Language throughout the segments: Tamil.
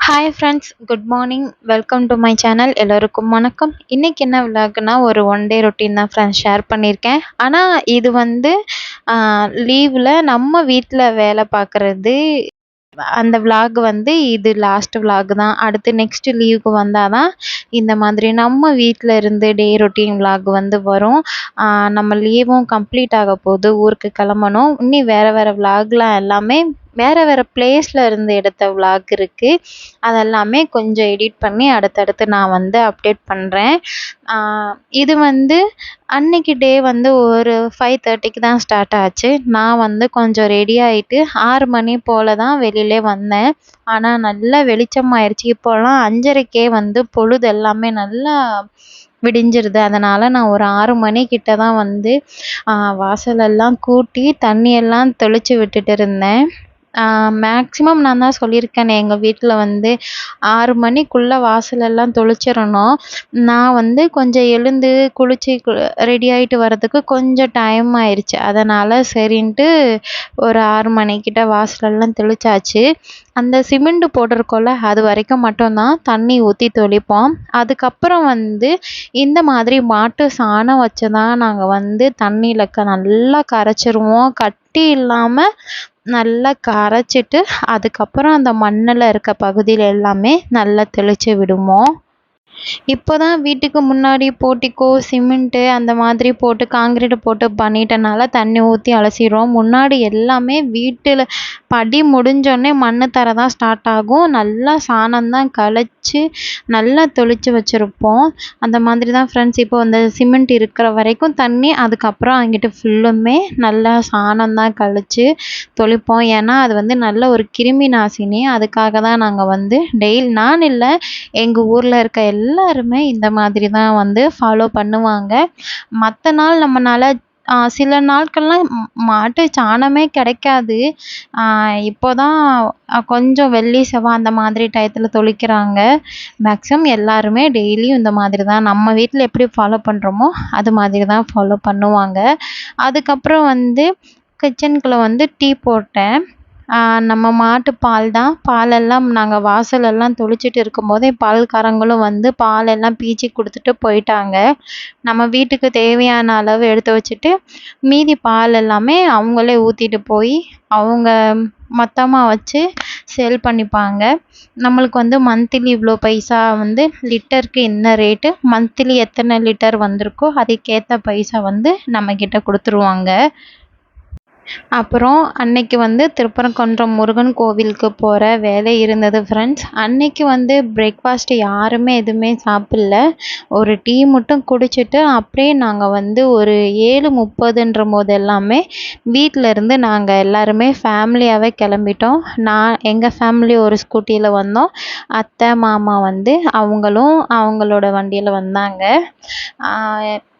Hi friends, good morning. Welcome to my channel. எல்லோருக்கும் வணக்கம். இன்றைக்கி என்ன விலாகுனா ஒரு ஒன் டே ரொட்டீன் தான் ஃப்ரெண்ட்ஸ் ஷேர் பண்ணியிருக்கேன். ஆனால் இது வந்து லீவில் நம்ம வீட்டில் வேலை பார்க்குறது. அந்த விலாக் வந்து இது லாஸ்ட் விலாக் தான். அடுத்து நெக்ஸ்ட் லீவுக்கு வந்தால் தான் இந்த மாதிரி நம்ம வீட்டில் இருந்து டே ரொட்டீன் விலாக் வந்து வரும். நம்ம லீவும் கம்ப்ளீட் ஆக போகுது, ஊருக்கு கிளம்பணும். இன்னும் வேறு வேறு விலாக்லாம் எல்லாமே வேறு வேறு பிளேஸில் இருந்து எடுத்த விலாக் இருக்குது. அதெல்லாமே கொஞ்சம் எடிட் பண்ணி அடுத்தடுத்து நான் வந்து அப்டேட் பண்ணுறேன். இது வந்து அன்னைக்கு டே வந்து ஒரு 5:30க்கு தான் ஸ்டார்ட் ஆச்சு. நான் வந்து கொஞ்சம் ரெடி ஆகிட்டு 6 மணி போல் தான் வெளியிலே வந்தேன். ஆனால் நல்லா வெளிச்சமாயிருச்சு. இப்போலாம் 5:30க்கே வந்து பொழுது எல்லாமே நல்லா விடிஞ்சிருது. அதனால் நான் ஒரு 6 மணிக்கிட்ட தான் வந்து வாசலெல்லாம் கூட்டி தண்ணியெல்லாம் தெளித்து விட்டுட்டு இருந்தேன். மேக்ஸிமம் நான் தான் சொல்லியிருக்கேனே, எங்கள் வீட்டில் வந்து 6 மணிக்குள்ளே வாசலெல்லாம் தெளிச்சிரணும். நான் வந்து கொஞ்சம் எழுந்து குளித்து ரெடி ஆகிட்டு வர்றதுக்கு கொஞ்சம் டைம் ஆயிடுச்சு. அதனால் சரின்ட்டு ஒரு 6 மணிக்கிட்ட வாசலெல்லாம் தெளிச்சாச்சு. அந்த சிமெண்ட் போட்டிருக்கோம்ல, அது வரைக்கும் மட்டும்தான் தண்ணி ஊற்றி தெளிப்போம். அதுக்கப்புறம் வந்து இந்த மாதிரி மாட்டு சாணம் வச்சு தான் நாங்கள் வந்து தண்ணியில் நல்லா கரைச்சிருவோம். கட்டி இல்லாமல் நல்லா கரைச்சிட்டு அதுக்கப்புறம் அந்த மண்ணில் இருக்க பகுதியில் எல்லாமே நல்லா தெளித்து விடுவோம். இப்போ தான் வீட்டுக்கு முன்னாடி போர்ட்டிக்கோ, சிமெண்ட்டு அந்த மாதிரி போட்டு காங்கிரீட் போட்டு பண்ணிட்டனால தண்ணி ஊற்றி அலசிடுறோம். முன்னாடி எல்லாமே வீட்டில் படி முடிஞ்சோடனே மண் தர தான் ஸ்டார்ட் ஆகும். நல்லா சாணம் தான் கழிச்சு நல்லா தெளித்து வச்சுருப்போம். அந்த மாதிரி தான் ஃப்ரெண்ட்ஸ். இப்போ அந்த சிமெண்ட் இருக்கிற வரைக்கும் தண்ணி, அதுக்கப்புறம் அங்கிட்டு ஃபுல்லுமே நல்லா சாணம் தான் கழிச்சு தெளிப்போம். ஏன்னா அது வந்து நல்ல ஒரு கிருமி நாசினி. அதுக்காக தான் நாங்கள் வந்து நான் இல்லை, எங்கள் ஊரில் இருக்க எல்லாருமே இந்த மாதிரி தான் வந்து ஃபாலோ பண்ணுவாங்க. மற்ற நாள் நம்மளால சில நாட்கள்லாம் மாட்டு சாணமே கிடைக்காது. இப்போ தான் கொஞ்சம் வெள்ளி செவ்வாய் அந்த மாதிரி டயத்தில் தெளிக்கிறாங்க. மேக்ஸிமம் எல்லாருமே டெய்லியும் இந்த மாதிரி தான் நம்ம வீட்டில் எப்படி ஃபாலோ பண்ணுறோமோ அது மாதிரி தான் ஃபாலோ பண்ணுவாங்க. அதுக்கப்புறம் வந்து கிச்சனுக்குள்ளே வந்து டீ போட்டேன். நம்ம மாட்டு பால் தான். பாலெல்லாம் நாங்கள் வாசலெல்லாம் தெளிச்சிட்டு இருக்கும்போதே பால்காரங்களும் வந்து பாலெல்லாம் பீய்ச்சி கொடுத்துட்டு போயிட்டாங்க. நம்ம வீட்டுக்கு தேவையான அளவு எடுத்து வச்சுட்டு மீதி பால் எல்லாமே அவங்களே ஊற்றிட்டு போய் அவங்க மொத்தமாக வச்சு சேல் பண்ணிப்பாங்க. நம்மளுக்கு வந்து மந்த்லி இவ்வளோ பைசா வந்து லிட்டருக்கு என்ன ரேட்டு, மந்த்லி எத்தனை லிட்டர் வந்திருக்கோ அதுக்கேற்ற பைசா வந்து நம்மக்கிட்ட கொடுத்துருவாங்க. அப்புறம் அன்னைக்கு வந்து திருப்பரங்குன்றம் முருகன் கோவிலுக்கு போகிற வேலை இருந்தது ஃப்ரெண்ட்ஸ். அன்னைக்கு வந்து பிரேக்ஃபாஸ்ட்டு யாருமே எதுவுமே சாப்பிடல. ஒரு டீ மட்டும் குடிச்சிட்டு அப்படியே நாங்கள் வந்து ஒரு 7:30 போது எல்லாமே வீட்டில் இருந்து நாங்கள் எல்லாருமே ஃபேமிலியாகவே கிளம்பிட்டோம். எங்கள் ஃபேமிலி ஒரு ஸ்கூட்டியில் வந்தோம். அத்தை மாமா வந்து அவங்களும் அவங்களோட வண்டியில் வந்தாங்க.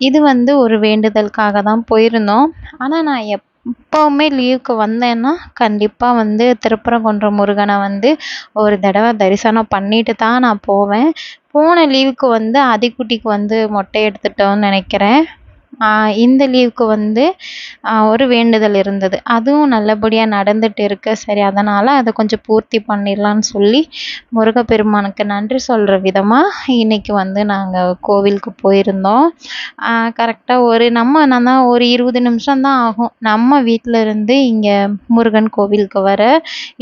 இது வந்து ஒரு வேண்டுதலுக்காக தான் போயிருந்தோம். ஆனால் நான் எப்போவுமே லீவுக்கு வந்தேன்னா கண்டிப்பாக வந்து திருப்பரங்குன்றம் முருகனை வந்து ஒரு தடவை தரிசனம் பண்ணிட்டு தான் நான் போவேன். போன லீவுக்கு வந்து ஆதிக்குட்டிக்கு வந்து மொட்டை எடுத்துட்டோம்னு நினைக்கிறேன். இந்த லீவுக்கு வந்து ஒரு வேண்டுதல் இருந்தது. அதுவும் நல்லபடியாக நடந்துட்டு இருக்கு. சரி, அதனால் அதை கொஞ்சம் பூர்த்தி பண்ணிடலான்னு சொல்லி முருகப்பெருமானுக்கு நன்றி சொல்கிற விதமாக இன்றைக்கி வந்து நாங்கள் கோவிலுக்கு போயிருந்தோம். கரெக்டாக நான் ஒரு 20 நிமிஷம் தான் ஆகும் நம்ம வீட்டில் இருந்து இங்கே முருகன் கோவிலுக்கு வர.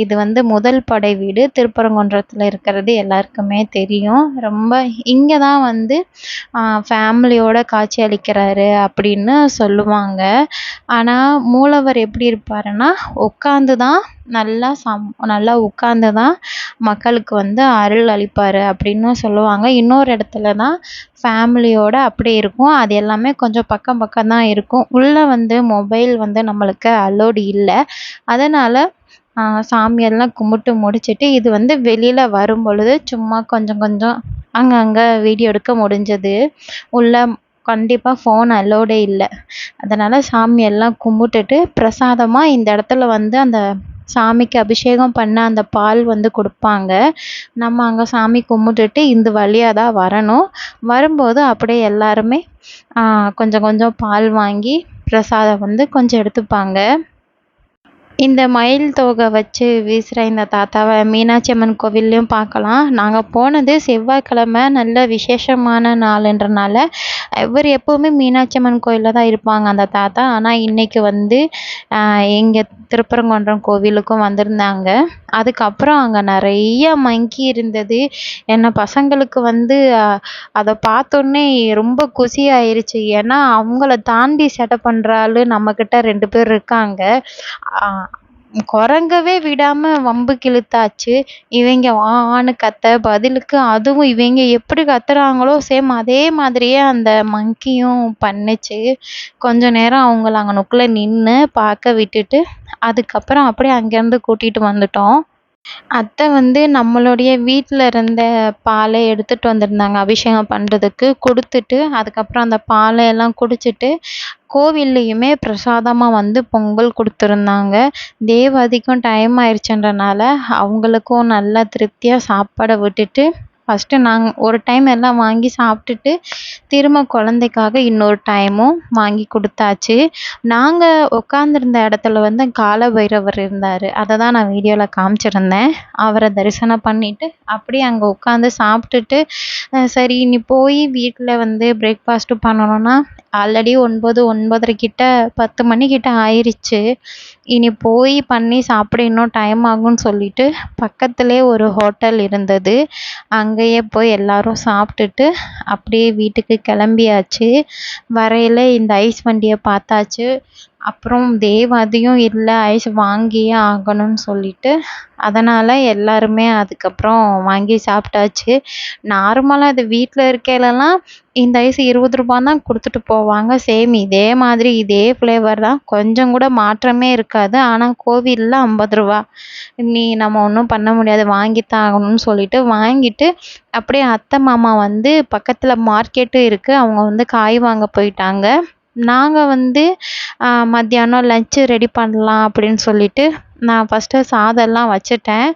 இது வந்து முதல் படை வீடு திருப்பரங்குன்றத்தில் இருக்கிறது எல்லாருக்குமே தெரியும். ரொம்ப இங்கே தான் வந்து ஃபேமிலியோட காட்சி அளிக்கிறாரு அப்படின்னு சொல்லுவாங்க. ஆனால் மூலவர் எப்படி இருப்பாருன்னா உட்காந்து தான் நல்லா உட்காந்து தான் மக்களுக்கு வந்து அருள் அளிப்பார் அப்படின்னு சொல்லுவாங்க. இன்னொரு இடத்துல தான் ஃபேமிலியோட அப்படியே இருக்கும். அது எல்லாமே கொஞ்சம் பக்கம் பக்கம் தான் இருக்கும். உள்ளே வந்து மொபைல் வந்து நம்மளுக்கு அலோடு இல்லை. அதனால் சாமியெல்லாம் கும்பிட்டு முடிச்சுட்டு இது வந்து வெளியில் வரும் பொழுது சும்மா கொஞ்சம் கொஞ்சம் அங்கங்கே வீடியோ எடுக்க முடிஞ்சது. உள்ளே கண்டிப்பாக ஃபோன் அலோடே இல்லை. அதனால் சாமியெல்லாம் கும்பிட்டுட்டு பிரசாதமாக இந்த இடத்துல வந்து அந்த சாமிக்கு அபிஷேகம் பண்ண அந்த பால் வந்து கொடுப்பாங்க. நம்ம அங்கே சாமி கும்பிட்டுட்டு இந்த வழியாக தான் வரணும். வரும்போது அப்படியே எல்லாருமே கொஞ்சம் கொஞ்சம் பால் வாங்கி பிரசாதம் வந்து கொஞ்சம் எடுத்துப்பாங்க. இந்த மயில் தோகை வச்சு வீசுகிற இந்த தாத்தாவை மீனாட்சி அம்மன் கோவில்லையும் பார்க்கலாம். நாங்கள் போனது செவ்வாய்க்கிழமை, நல்ல விசேஷமான நாளுன்றனால இவர் எப்போவுமே மீனாட்சி அம்மன் கோயிலில் தான் இருப்பாங்க அந்த தாத்தா. ஆனால் இன்னைக்கு வந்து இங்கே திருப்பரங்குன்றம் கோவிலுக்கும் வந்திருந்தாங்க. அதுக்கப்புறம் அங்கே நிறைய மங்கி இருந்தது. என்ன பசங்களுக்கு வந்து அதை பார்த்தோன்னே ரொம்ப குஷி ஆயிருச்சு. ஏன்னா அவங்கள தாண்டி சேட்டை பண்ணுற ஆள் நம்மக்கிட்ட 2 பேர் இருக்காங்க. குரங்கவே விடாம வம்புக்கு இழுத்தாச்சு. இவங்க வான்னு கத்த பதிலுக்கு அதுவும் இவங்க எப்படி கத்துறாங்களோ சேம் அதே மாதிரியே அந்த மங்கியும் பண்ணுச்சு. கொஞ்ச நேரம் அவங்கள அங்கனக்குள்ள நின்று பார்க்க விட்டுட்டு அதுக்கப்புறம் அப்படியே அங்கேருந்து கூட்டிட்டு வந்துட்டோம். அத்தை வந்து நம்மளுடைய வீட்டில் இருந்த பாலை எடுத்துட்டு வந்திருந்தாங்க அபிஷேகம் பண்ணுறதுக்கு. கொடுத்துட்டு அதுக்கப்புறம் அந்த பாலை எல்லாம் குடிச்சிட்டு கோவில்லையுமே பிரசாதமாக வந்து பொங்கல் கொடுத்துருந்தாங்க. தேவாதிக்கும் டைம் ஆயிடுச்சுன்றனால அவங்களுக்கும் நல்லா திருப்தியாக சாப்பாடை விட்டுட்டு ஃபஸ்ட்டு ஒரு டைம் எல்லாம் வாங்கி சாப்பிட்டுட்டு திரும்ப குழந்தைக்காக இன்னொரு டைமும் வாங்கி கொடுத்தாச்சு. நாங்கள் உட்காந்துருந்த இடத்துல வந்து கால பைரவர் இருந்தார். அதை தான் நான் வீடியோவில் காமிச்சிருந்தேன். அவரை தரிசனம் பண்ணிவிட்டு அப்படியே அங்கே உட்காந்து சாப்பிட்டுட்டு சரி இனி போய் வீட்டில் வந்து பிரேக்ஃபாஸ்ட்டு பண்ணணும்னா ஆல்ரெடி 9, 9:30 கிட்ட 10 மணிக்கிட்ட ஆயிடுச்சு. இனி போய் பண்ணி சாப்பிட இன்னும் டைம் ஆகும்னு சொல்லிட்டு பக்கத்துலேயே ஒரு ஹோட்டல் இருந்தது. அங்கேயே போய் எல்லாரும் சாப்பிட்டுட்டு அப்படியே வீட்டுக்கு கிளம்பியாச்சு. வரையில் இந்த ஐஸ் வண்டியை பார்த்தாச்சு. அப்புறம் தேவாதியும் இல்லை ஐஸ் வாங்கியே ஆகணும்னு சொல்லிட்டு அதனால் எல்லாருமே அதுக்கப்புறம் வாங்கி சாப்பிட்டாச்சு. நார்மலாக அது வீட்டில் இருக்கையிலலாம் இந்த ஐஸ் 20 ரூபா தான் கொடுத்துட்டு போவாங்க. சேம் இதே மாதிரி இதே ஃப்ளேவர் தான், கொஞ்சம் கூட மாற்றமே இருக்காது. ஆனால் கோவிலில் 50 ரூபா. நம்ம ஒன்றும் பண்ண முடியாது, வாங்கித்தான் ஆகணும்னு சொல்லிட்டு வாங்கிட்டு அப்படியே அத்தை மாமா வந்து பக்கத்தில் மார்க்கெட்டும் இருக்குது, அவங்க வந்து காய் வாங்க போயிட்டாங்க. நாங்கள் வந்து மத்தியானம் லன்ச்சு ரெடி பண்ணலாம் அப்படின்னு சொல்லிட்டு நான் ஃபஸ்ட்டு சாதம்லாம் வச்சுட்டேன்.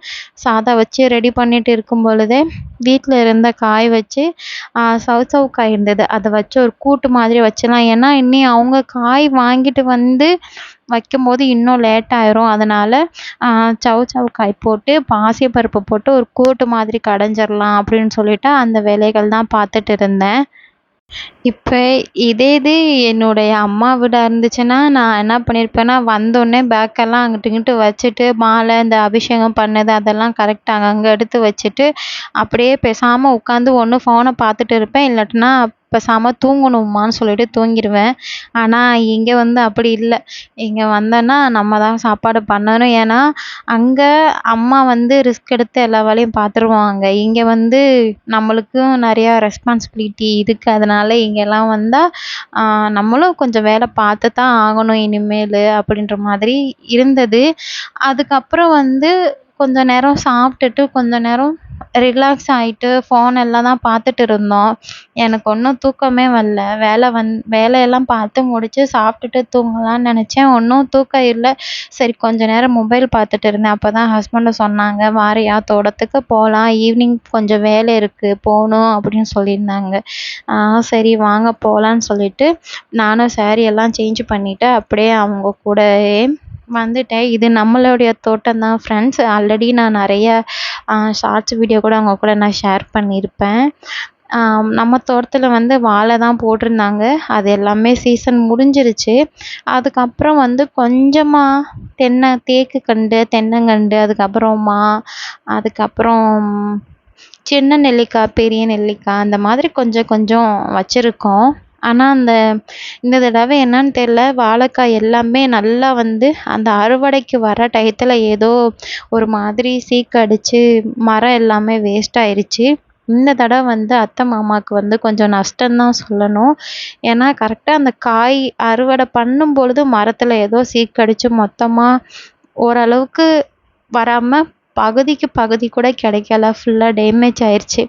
சாதம் வச்சு ரெடி பண்ணிட்டு இருக்கும் பொழுதே வீட்டில் இருந்த காய் வச்சு சௌசௌ காய் இருந்தது, அதை வச்சு ஒரு கூட்டு மாதிரி வச்சிடலாம். ஏன்னா இனி அவங்க காய் வாங்கிட்டு வந்து வைக்கும்போது இன்னும் லேட் ஆயிரும். அதனால் சௌசௌ காய் போட்டு பாசிப்பருப்பு போட்டு ஒரு கூட்டு மாதிரி கடைஞ்சிடலாம் அப்படின்னு சொல்லிட்டு அந்த வேலைகள் தான் பார்த்துட்டு இருந்தேன். இப்போ இது என்னுடைய அம்மா வீடாக இருந்துச்சுன்னா நான் என்ன பண்ணியிருப்பேன்னா வந்தோடனே பேக்கெல்லாம் அங்கிட்டு இங்கிட்டு வச்சுட்டு மாலை இந்த அபிஷேகம் பண்ணது அதெல்லாம் கரெக்டாக அங்கங்கே எடுத்து வச்சுட்டு அப்படியே பேசாமல் உட்காந்து ஒன்று ஃபோனை பார்த்துட்டு இருப்பேன், இல்லாட்டினா பேசாமல் தூங்கணுமான்னு சொல்லிட்டு தூங்கிடுவேன். ஆனால் இங்கே வந்து அப்படி இல்லை. இங்கே வந்தேன்னா நம்ம தான் சாப்பாடு பண்ணணும். ஏன்னா அங்கே அம்மா வந்து ரிஸ்க் எடுத்து எல்லா வேலையும் பார்த்துருவாங்க. இங்கே வந்து நம்மளுக்கும் நிறையா ரெஸ்பான்சிபிலிட்டி இருக்குது. அதனால் இங்கெல்லாம் வந்தால் நம்மளும் கொஞ்சம் வேலை பார்த்து தான் ஆகணும் இனிமேல் அப்படின்ற மாதிரி இருந்தது. அதுக்கப்புறம் வந்து கொஞ்ச நேரம் சாப்பிட்டுட்டு கொஞ்ச நேரம் ரிலாக்ஸ் ஆகிட்டு ஃபோன் எல்லாம் தான் பார்த்துட்டு இருந்தோம். எனக்கு ஒன்றும் தூக்கமே வரல. வேலையெல்லாம் பார்த்து முடித்து சாப்பிட்டுட்டு தூங்கலாம்னு நினச்சேன், ஒன்றும் தூக்கம் இல்லை. சரி கொஞ்ச நேரம் மொபைல் பார்த்துட்டு இருந்தேன். அப்போ தான் ஹஸ்பண்டும் சொன்னாங்க, வாரியா தோட்டத்துக்கு போகலாம், ஈவினிங் கொஞ்சம் வேலை இருக்குது போகணும் அப்படின்னு சொல்லியிருந்தாங்க. சரி வாங்க போகலான்னு சொல்லிட்டு நானும் சாரி எல்லாம் சேஞ்ச் பண்ணிவிட்டு அப்படியே அவங்க கூடவே வந்துட்டேன். இது நம்மளுடைய தோட்டம் தான் ஃப்ரெண்ட்ஸ். ஆல்ரெடி நான் நிறைய ஷார்ட்ஸ் வீடியோ கூட அவங்க கூட நான் ஷேர் பண்ணியிருப்பேன். நம்ம தோட்டத்தில் வந்து வாழை தான் போட்டிருந்தாங்க. அது எல்லாமே சீசன் முடிஞ்சிருச்சு. அதுக்கப்புறம் வந்து கொஞ்சமாக தேக்கு கன்று, தென்னங்கன்று, அதுக்கப்புறம் சின்ன நெல்லிக்காய், பெரிய நெல்லிக்காய் அந்த மாதிரி கொஞ்சம் கொஞ்சம் வச்சுருக்கோம். ஆனால் இந்த தடவை என்னன்னு தெரியல, வாழைக்காய் எல்லாமே நல்லா வந்து அந்த அறுவடைக்கு வர டயத்தில் ஏதோ ஒரு மாதிரி சீக்கடிச்சு மரம் எல்லாமே வேஸ்ட் ஆயிடுச்சு. இந்த தடவை வந்து அத்தை மாமாவுக்கு வந்து கொஞ்சம் நஷ்டம்தான் சொல்லணும். ஏன்னா கரெக்டாக அந்த காய் அறுவடை பண்ணும் பொழுது மரத்தில் ஏதோ சீக்கடிச்சு மொத்தமாக ஓரளவுக்கு வராமல் பகுதிக்கு பகுதி கூட கிடைக்கல, ஃபுல்லாக டேமேஜ் ஆயிடுச்சு.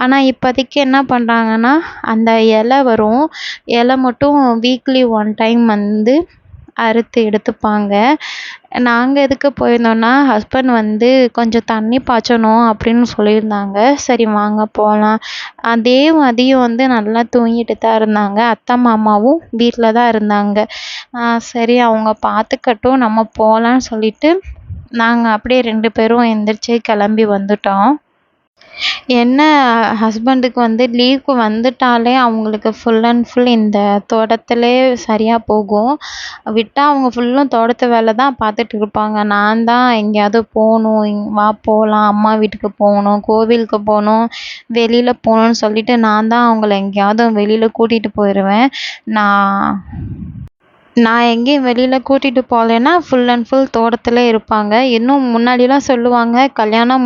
ஆனால் இப்போதைக்கு என்ன பண்ணுறாங்கன்னா அந்த இலை வரும், இலை மட்டும் வீக்லி 1 டைம் வந்து அறுத்து எடுத்துப்பாங்க. நாங்க எதுக்கு போயிருந்தோம்னா, ஹஸ்பண்ட் வந்து கொஞ்சம் தண்ணி பாய்ச்சணும் அப்படின்னு சொல்லியிருந்தாங்க. சரி வாங்க போலாம். அதே மதியம் வந்து நல்லா தூங்கிட்டு தான் இருந்தாங்க. அத்தை, மாமாவும் வீட்ல தான் இருந்தாங்க. சரி அவங்க பார்த்துக்கட்டும் நம்ம போலான்னு சொல்லிட்டு, நாங்க அப்படியே 2 பேரும் எந்திரிச்சு கிளம்பி வந்துட்டோம். என்ன ஹஸ்பண்டுக்கு வந்து லீவுக்கு வந்துட்டாலே அவங்களுக்கு ஃபுல் அண்ட் ஃபுல் இந்த தோட்டத்திலே சரியா போகும். விட்டா அவங்க ஃபுல்லும் தோட்டத்து வேலை தான் பார்த்துட்டு இருப்பாங்க. நான் தான் எங்கேயாவது போகணும், வா போகலாம், அம்மா வீட்டுக்கு போகணும், கோவிலுக்கு போகணும், வெளியில போகணும்னு சொல்லிட்டு நான் தான் அவங்கள எங்கேயாவது வெளியில கூட்டிட்டு போயிருவேன். நான் நான் எங்கேயும் வெளியில கூட்டிட்டு போகலைன்னா ஃபுல் அண்ட் ஃபுல் தோட்டத்திலே இருப்பாங்க. இன்னும் முன்னாடிலாம் சொல்லுவாங்க, கல்யாணம்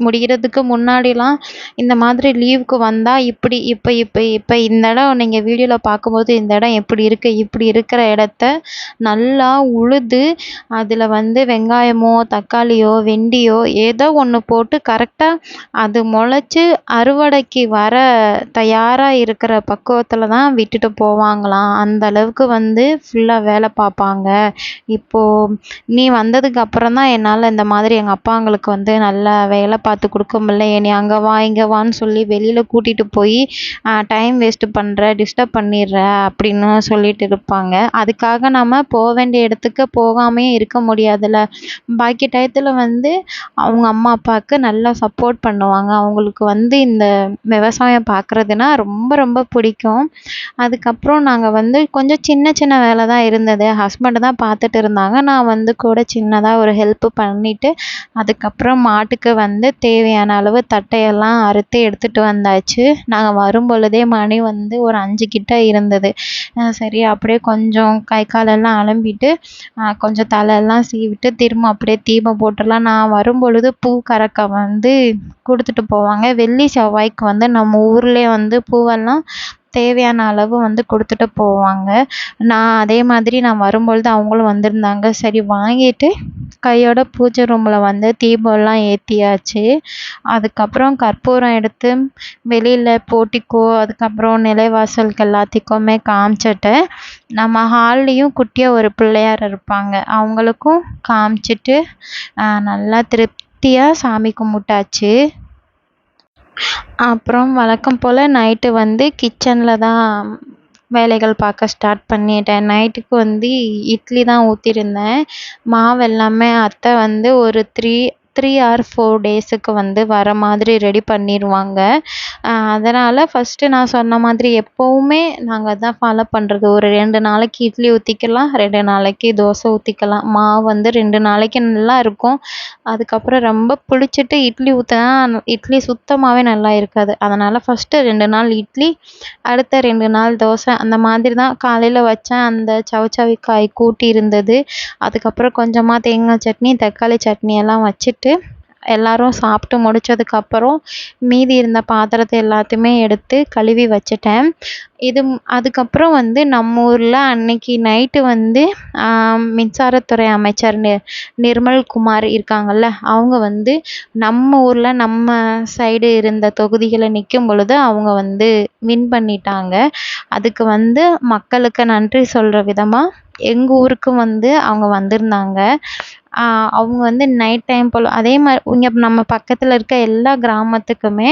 முடிகிறதுக்கு முன்னாடிலாம் இந்த மாதிரி லீவுக்கு வந்தா இப்படி இப்ப இப்ப இப்ப இந்த இடம் நீங்க வீடியோல பார்க்கும்போது இந்த இடம் எப்படி இருக்கு, இப்படி இருக்கிற இடத்த நல்லா உழுது அதில் வந்து வெங்காயமோ, தக்காளியோ, வெண்டியோ ஏதோ ஒன்று போட்டு கரெக்டா அது முளைச்சு அறுவடைக்கு வர தயாரா இருக்கிற பக்குவத்தில் தான் விட்டுட்டு போவாங்களாம். அந்த அளவுக்கு வந்து ஃபுல்லா வேலை பார்ப்பாங்க. இப்போ நீ வந்ததுக்கு அப்புறம் தான் என்னால் இந்த மாதிரி எங்கள் அப்பாங்களுக்கு வந்து நல்லா வேலை பார்த்து கொடுக்க முடியல. என்னை அங்கே வா இங்கே வான்னு சொல்லி வெளியில் கூட்டிகிட்டு போய் டைம் வேஸ்ட்டு பண்ணுற, டிஸ்டர்ப் பண்ணிடுற அப்படின்னு சொல்லிட்டு இருப்பாங்க. அதுக்காக நம்ம போக வேண்டிய இடத்துக்கு போகாமையே இருக்க முடியாதுல்ல. பாக்கி டயத்தில் வந்து அவங்க அம்மா அப்பாவுக்கு நல்லா சப்போர்ட் பண்ணுவாங்க. அவங்களுக்கு வந்து இந்த விவசாயம் பார்க்குறதுனா ரொம்ப ரொம்ப பிடிக்கும். அதுக்கப்புறம் நாங்கள் வந்து கொஞ்சம் சின்ன சின்ன வேலை தான் இருந்தது. ஹஸ்பண்ட் தான் பார்த்துட்டு இருந்தாங்க. நான் வந்து கூட சின்னதாக ஒரு ஹெல்ப் பண்ணிட்டு அதுக்கப்புறம் மாட்டுக்கு வந்து தேவையான அளவு தட்டையெல்லாம் அறுத்து எடுத்துட்டு வந்தாச்சு. நாங்கள் வரும் பொழுதே மணி வந்து ஒரு 5 கிட்ட இருந்தது. சரி அப்படியே கொஞ்சம் கை காலெல்லாம் அலம்பிட்டு கொஞ்சம் தலையெல்லாம் சீவிட்டு திரும்ப அப்படியே தீபம் போட்டுடலாம். நான் வரும் பொழுது பூ கறக்க வந்து கொடுத்துட்டு போவாங்க. வெள்ளி செவ்வாய்க்கு வந்து நம்ம ஊர்லேயே வந்து பூவெல்லாம் தேவையான அளவு வந்து கொடுத்துட்டு போவாங்க. அதே மாதிரி நான் வரும்பொழுது அவங்களும் வந்திருந்தாங்க. சரி வாங்கிட்டு கையோட பூஜை ரூமில் வந்து தீபம்லாம் ஏற்றியாச்சு. அதுக்கப்புறம் கற்பூரம் எடுத்து வெளியில் போர்ட்டிக்கோ அதுக்கப்புறம் நிலைவாசலுக்கு எல்லாத்துக்குமே காமிச்சிட்டு நம்ம ஹால்லேயும் குட்டியாக ஒரு பிள்ளையார் இருப்பாங்க. அவங்களுக்கும் காமிச்சிட்டு நல்லா திருப்தியாக சாமி கும்பிட்டாச்சு. அப்புறம் வழக்கம் போல் நைட்டு வந்து கிச்சனில் தான் வேலைகள் பார்க்க ஸ்டார்ட் பண்ணிட்டேன். நைட்டுக்கு வந்து இட்லி தான் ஊற்றிருந்தேன். மாவு எல்லாமே அத்தை வந்து ஒரு 3 ஆர் 4 டேஸுக்கு வந்து வர மாதிரி ரெடி பண்ணிடுவாங்க. அதனால் ஃபஸ்ட்டு நான் சொன்ன மாதிரி எப்போவுமே நாங்கள் அதான் ஃபாலோ பண்ணுறது. ஒரு 2 நாளைக்கு இட்லி ஊற்றிக்கலாம், 2 நாளைக்கு தோசை ஊற்றிக்கலாம். மாவு வந்து 2 நாளைக்கு நல்லா இருக்கும். அதுக்கப்புறம் ரொம்ப புளிச்சிட்டு இட்லி ஊற்றினா இட்லி சுத்தமாகவே நல்லா இருக்காது. அதனால் ஃபஸ்ட்டு 2 நாள் இட்லி, அடுத்த 2 நாள் தோசை அந்த மாதிரி தான். காலையில் வச்சேன் அந்த சவுச்சவுக்காய் கூட்டு இருந்தது. அதுக்கப்புறம் கொஞ்சமாக தேங்காய் சட்னி, தக்காளி சட்னி எல்லாம் வச்சுட்டு எல்லாரும் சாப்பிட்டு முடிச்சதுக்கப்புறம் மீதி இருந்த பாத்திரத்தை எல்லாத்தையுமே எடுத்து கழுவி வச்சுட்டேன். அதுக்கப்புறம் வந்து நம்ம ஊரில் அன்னைக்கு நைட்டு வந்து மின்சாரத்துறை அமைச்சர் நிர்மல் குமார் இருக்காங்கல்ல, அவங்க வந்து நம்ம ஊரில் நம்ம சைடு இருந்த தொகுதிகளை நிற்கும் பொழுது அவங்க வந்து வின் பண்ணிட்டாங்க. அதுக்கு வந்து மக்களுக்கு நன்றி சொல்கிற விதமாக எங்கள் ஊருக்கும் வந்து அவங்க வந்திருந்தாங்க. அவங்க வந்து நைட் டைம் போல் அதே மாதிரி இங்கே நம்ம பக்கத்தில் இருக்க எல்லா கிராமத்துக்குமே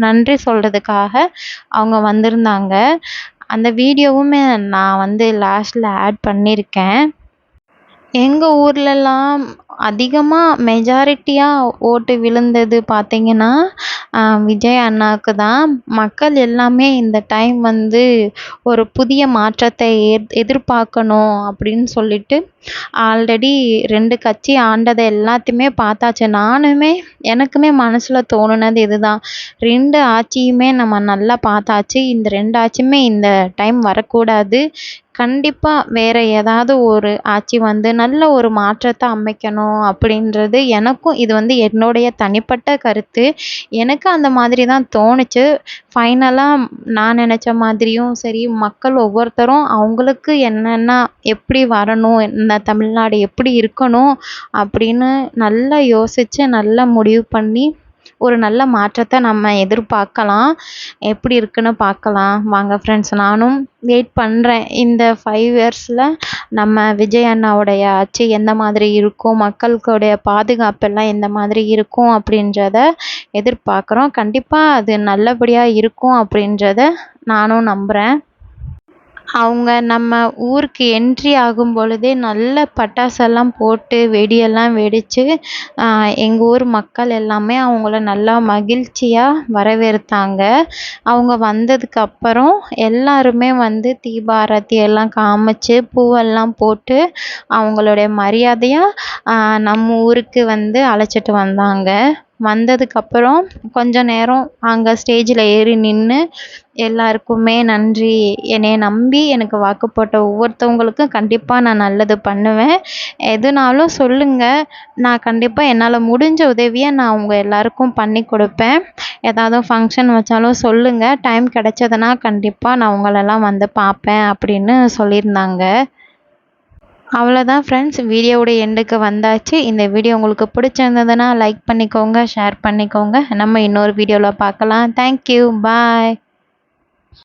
நன்றி சொல்கிறதுக்காக அவங்க வந்திருந்தாங்க. அந்த வீடியோவுமே நான் வந்து லாஸ்ட்டில் ஆட் பண்ணியிருக்கேன். எங்கள் ஊர்லலாம் அதிகமாக மெஜாரிட்டியாக ஓட்டு விழுந்தது பார்த்தீங்கன்னா விஜய் அண்ணாவுக்கு தான். மக்கள் எல்லாமே இந்த டைம் வந்து ஒரு புதிய மாற்றத்தை எதிர்பார்க்கணும் அப்படின்னு சொல்லிட்டு ஆல்ரெடி 2 கட்சி ஆண்டதை எல்லாத்தையுமே பார்த்தாச்சு. எனக்குமே மனசில் தோணுனது இதுதான். 2 ஆட்சியுமே நம்ம நல்லா பார்த்தாச்சு. இந்த 2 ஆட்சியுமே இந்த டைம் வரக்கூடாது. கண்டிப்பாக வேறு ஏதாவது ஒரு ஆட்சி வந்து நல்ல ஒரு மாற்றத்தை அமைக்கணும் அப்படின்றது எனக்கும் இது வந்து என்னுடைய தனிப்பட்ட கருத்து. எனக்கு அந்த மாதிரி தான் தோணுச்சு. ஃபைனலாக நான் நினச்ச மாதிரியும் சரி, மக்கள் ஒவ்வொருத்தரும் அவங்களுக்கு என்னென்ன எப்படி வரணும், இந்த தமிழ்நாடு எப்படி இருக்கணும் அப்படின்னு நல்லா யோசித்து நல்லா முடிவு பண்ணி ஒரு நல்ல மாற்றத்தை நம்ம எதிர்பார்க்கலாம். எப்படி இருக்குன்னு பார்க்கலாம் வாங்க ஃப்ரெண்ட்ஸ். நானும் வெயிட் பண்ணுறேன். இந்த 5 இயர்ஸில் நம்ம விஜய் அண்ணாவுடைய ஆட்சி எந்த மாதிரி இருக்கும், மக்களுடைய பாதுகாப்பெல்லாம் எந்த மாதிரி இருக்கும் அப்படின்றத எதிர்பார்க்குறோம். கண்டிப்பாக அது நல்லபடியாக இருக்கும் அப்படின்றத நானும் நம்புகிறேன். அவங்க நம்ம ஊருக்கு என்ட்ரி ஆகும் பொழுதே நல்ல பட்டாசெல்லாம் போட்டு வெடியெல்லாம் வெடித்து எங்கள் ஊர் மக்கள் எல்லாமே அவங்கள நல்லா மகிழ்ச்சியாக வரவேற்றாங்க. அவங்க வந்ததுக்கு அப்புறம் எல்லாருமே வந்து தீபாரத்தி எல்லாம் காமிச்சு பூவெல்லாம் போட்டு அவங்களுடைய மரியாதையாக நம்ம ஊருக்கு வந்து அழைச்சிட்டு வந்தாங்க. வந்ததுக்கப்புறம் கொஞ்ச நேரம் அங்கே ஸ்டேஜில் ஏறி நின்று எல்லாருக்குமே நன்றி, என்னைய நம்பி எனக்கு வாக்கு போட்ட ஒவ்வொருத்தவங்களுக்கும் கண்டிப்பாக நான் நல்லது பண்ணுவேன், எதுனாலும் சொல்லுங்கள், நான் கண்டிப்பாக என்னால் முடிஞ்ச உதவியை நான் உங்கள் எல்லாருக்கும் பண்ணி கொடுப்பேன். ஏதாவது ஃபங்க்ஷன் வச்சாலும் சொல்லுங்கள், டைம் கிடைச்சதுன்னா கண்டிப்பாக நான் உங்களெல்லாம் வந்து பார்ப்பேன் அப்படின்னு சொல்லியிருந்தாங்க. அவ்வளோதான் ஃப்ரெண்ட்ஸ், வீடியோவோட எண்டுக்கு வந்தாச்சு. இந்த வீடியோ உங்களுக்கு பிடிச்சிருந்ததுன்னா லைக் பண்ணிக்கோங்க, ஷேர் பண்ணிக்கோங்க. நம்ம இன்னொரு வீடியோவில் பார்க்கலாம். தேங்க்யூ, பாய்.